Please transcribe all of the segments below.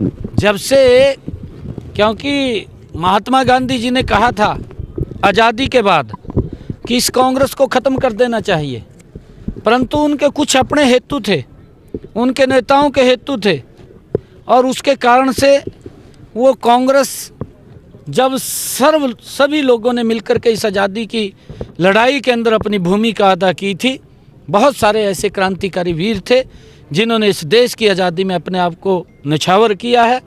जब से, क्योंकि महात्मा गांधी जी ने कहा था आज़ादी के बाद कि इस कांग्रेस को ख़त्म कर देना चाहिए, परंतु उनके कुछ अपने हेतु थे, उनके नेताओं के हेतु थे, और उसके कारण से वो कांग्रेस जब सभी लोगों ने मिलकर के इस आज़ादी की लड़ाई के अंदर अपनी भूमिका अदा की थी। बहुत सारे ऐसे क्रांतिकारी वीर थे जिन्होंने इस देश की आज़ादी में अपने आप को न्यौछावर किया है,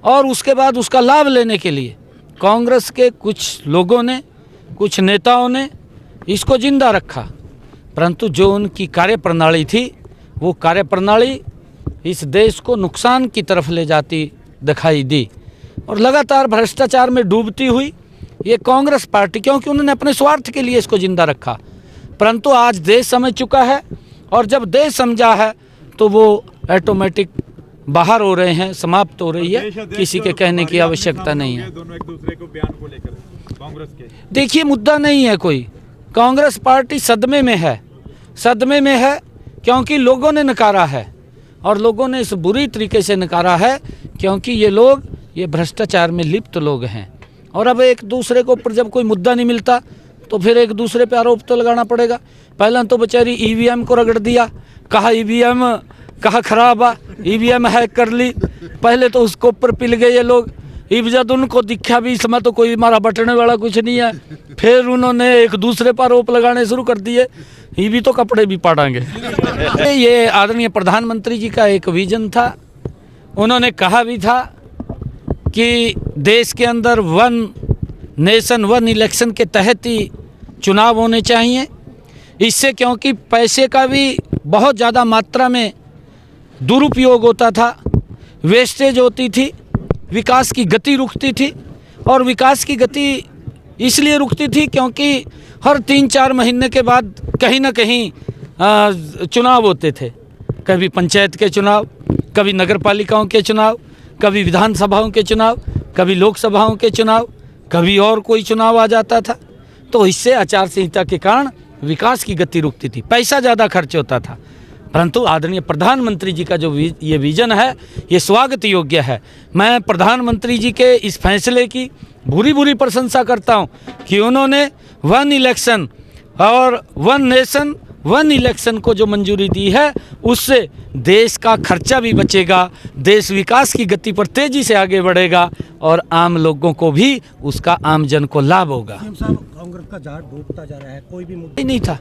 और उसके बाद उसका लाभ लेने के लिए कांग्रेस के कुछ लोगों ने, कुछ नेताओं ने इसको जिंदा रखा, परंतु जो उनकी कार्यप्रणाली थी वो कार्यप्रणाली इस देश को नुकसान की तरफ ले जाती दिखाई दी, और लगातार भ्रष्टाचार में डूबती हुई ये कांग्रेस पार्टी, क्योंकि उन्होंने अपने स्वार्थ के लिए इसको जिंदा रखा। परंतु आज देश समझ चुका है, और जब देश समझा है तो वो ऑटोमेटिक बाहर हो रहे हैं, समाप्त हो रही है, किसी के कहने की आवश्यकता नहीं है। दोनों एक दूसरे को बयान को लेकर कांग्रेस के देखिए, मुद्दा नहीं है कोई, कांग्रेस पार्टी सदमे में है, सदमे में है, क्योंकि लोगों ने नकारा है, और लोगों ने इस बुरी तरीके से नकारा है क्योंकि ये लोग ये भ्रष्टाचार में लिप्त लोग हैं। और अब एक दूसरे के ऊपर जब कोई मुद्दा नहीं मिलता तो फिर एक दूसरे पे आरोप तो लगाना पड़ेगा। पहले तो बेचारी ईवीएम को रगड़ दिया, कहा ईवीएम कहा खराब आ, ईवीएम हैक कर ली, पहले तो उसको ऊपर पिल गए ये लोग। इब जब उनको दिखा भी इसमें तो कोई हमारा बटने वाला कुछ नहीं है, फिर उन्होंने एक दूसरे पर आरोप लगाने शुरू कर दिए, ये भी तो कपड़े भी पाड़ेंगे। ये आदरणीय प्रधानमंत्री जी का एक विजन था, उन्होंने कहा भी था कि देश के अंदर वन नेशन वन इलेक्शन के तहत ही चुनाव होने चाहिए। इससे क्योंकि पैसे का भी बहुत ज़्यादा मात्रा में दुरुपयोग होता था, वेस्टेज होती थी, विकास की गति रुकती थी, और विकास की गति इसलिए रुकती थी क्योंकि हर 3-4 महीने के बाद कहीं ना कहीं चुनाव होते थे, कभी पंचायत के चुनाव, कभी नगर पालिकाओं के चुनाव, कभी विधानसभाओं के चुनाव, कभी लोकसभाओं के चुनाव, कभी और कोई चुनाव आ जाता था। तो इससे आचार संहिता के कारण विकास की गति रुकती थी, पैसा ज़्यादा खर्च होता था। परंतु आदरणीय प्रधानमंत्री जी का जो ये विज़न है ये स्वागत योग्य है। मैं प्रधानमंत्री जी के इस फैसले की बुरी प्रशंसा करता हूं कि उन्होंने वन इलेक्शन और वन नेशन वन इलेक्शन को जो मंजूरी दी है, उससे देश का खर्चा भी बचेगा, देश विकास की गति पर तेज़ी से आगे बढ़ेगा, और आम लोगों को भी उसका आम जन को लाभ होगा। कांग्रेस का झाड़ डूबता जा रहा है, कोई भी मुद्दा नहीं था,